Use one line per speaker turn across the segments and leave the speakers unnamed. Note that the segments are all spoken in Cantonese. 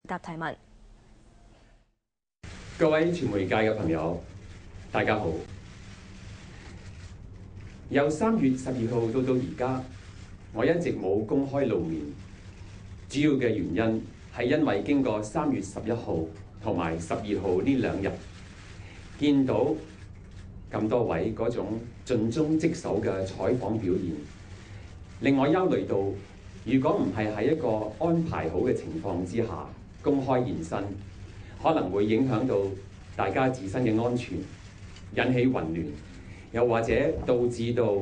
答提問。
各位傳媒界嘅朋友，大家好。由3月12號到而家，我一直冇公開露面，主要嘅原因係因為經過3月11號同埋12號呢2日，見到咁多位嗰種盡忠職守嘅採訪表現，令我憂慮到，如果唔係喺一個安排好嘅情況之下公開現身，可能會影響到大家自身嘅安全，引起混亂，又或者導致到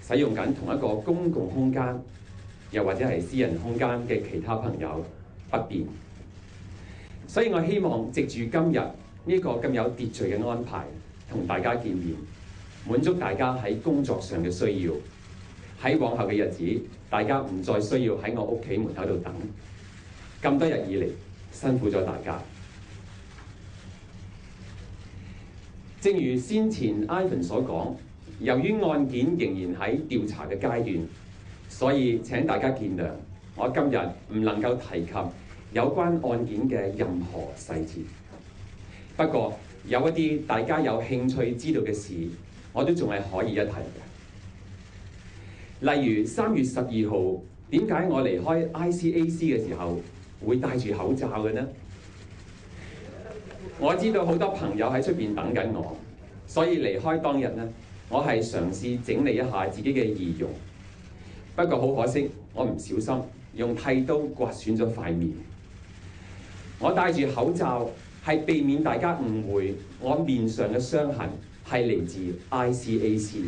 使用緊同一個公共空間，又或者係私人空間嘅其他朋友不便。所以我希望藉住今日呢個咁有秩序嘅安排，同大家見面，滿足大家喺工作上嘅需要。喺往後嘅日子，大家唔再需要喺我屋企門口度等。咁多日以嚟，辛苦咗大家。正如先前 Ivan 所講，由於案件仍然喺調查嘅階段，所以請大家見諒，我今日唔能夠提及有關案件嘅任何細節。不過有一啲大家有興趣知道嘅事，我都仲係可以一提嘅。例如3月12號，點解我離開 ICAC 嘅時候會戴住口罩嘅呢？我知道好多朋友喺出邊等緊我，所以離開當日呢，我係嘗試整理一下自己嘅儀容。不過好可惜，我唔小心用剃刀刮損咗塊面。我戴住口罩係避免大家誤會我面上嘅傷痕係嚟自 ICAC。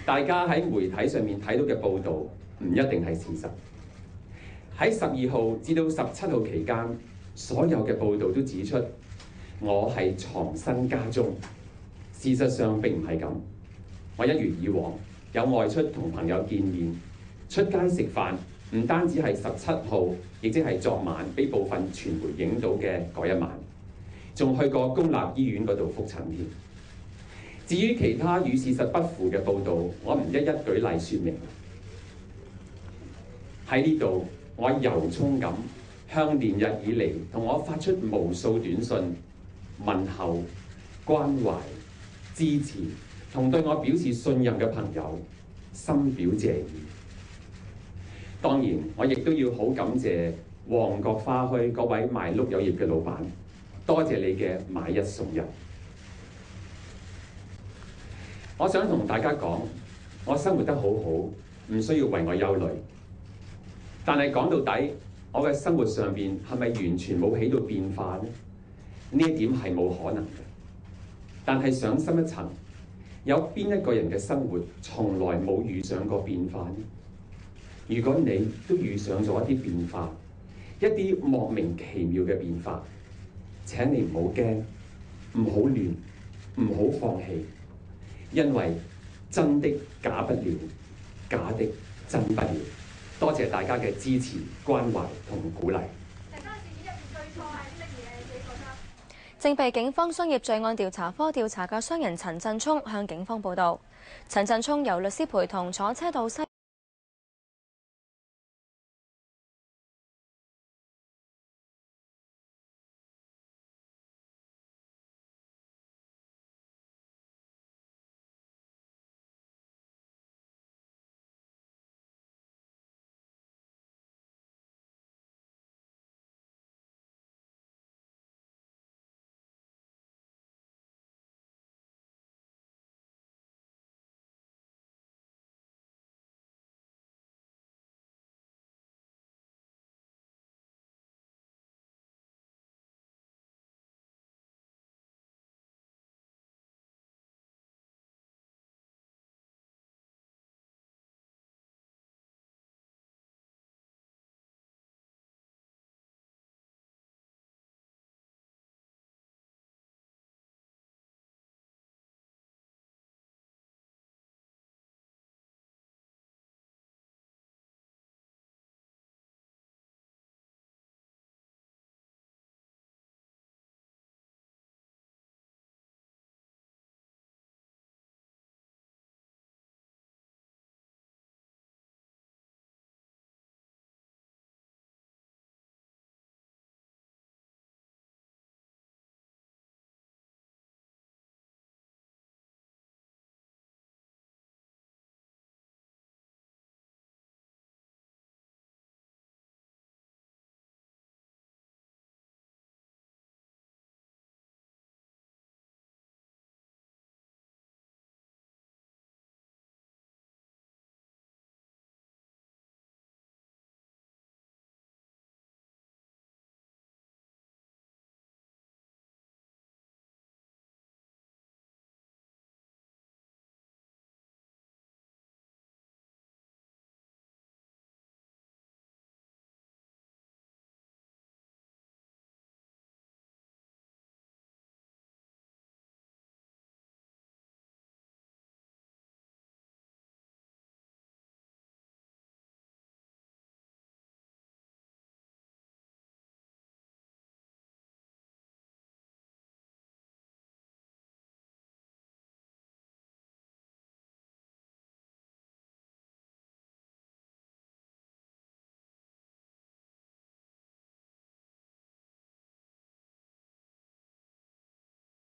大家喺媒體上面睇到嘅報導唔一定係事實。喺12號至到17號期間，所有嘅報導都指出我係藏身家中。事實上並唔係咁。我一如以往有外出同朋友見面，出街食飯，唔單止係17號，亦即係昨晚俾部分傳媒影到嘅嗰一晚，仲去過公立醫院嗰度覆診添。至於其他與事實不符嘅報導，我唔一一舉例説明。喺呢度，我由衷咁向連日以嚟同我發出無數短信、問候、關懷、支持同對我表示信任嘅朋友，深表謝意。當然，我亦都要好感謝旺角花墟嗰位賣碌柚葉嘅老闆，多謝你嘅買一送一。我想同大家講，我生活得好好，唔需要為我憂慮。但係講到底，我嘅生活上邊係咪完全冇起到變化呢？呢一點係冇可能嘅。但係想深一層，有邊一個人嘅生活從來冇遇上過變化呢？如果你都遇上咗一啲變化，一啲莫名其妙嘅變化，請你唔好驚，唔好亂，唔好放棄。因為真的假不了，假的真不了。多謝大家嘅支持、關懷同鼓勵。
正被警方商業罪案調查科調查嘅商人陳振聰向警方報道，陳振聰由律師陪同坐車到西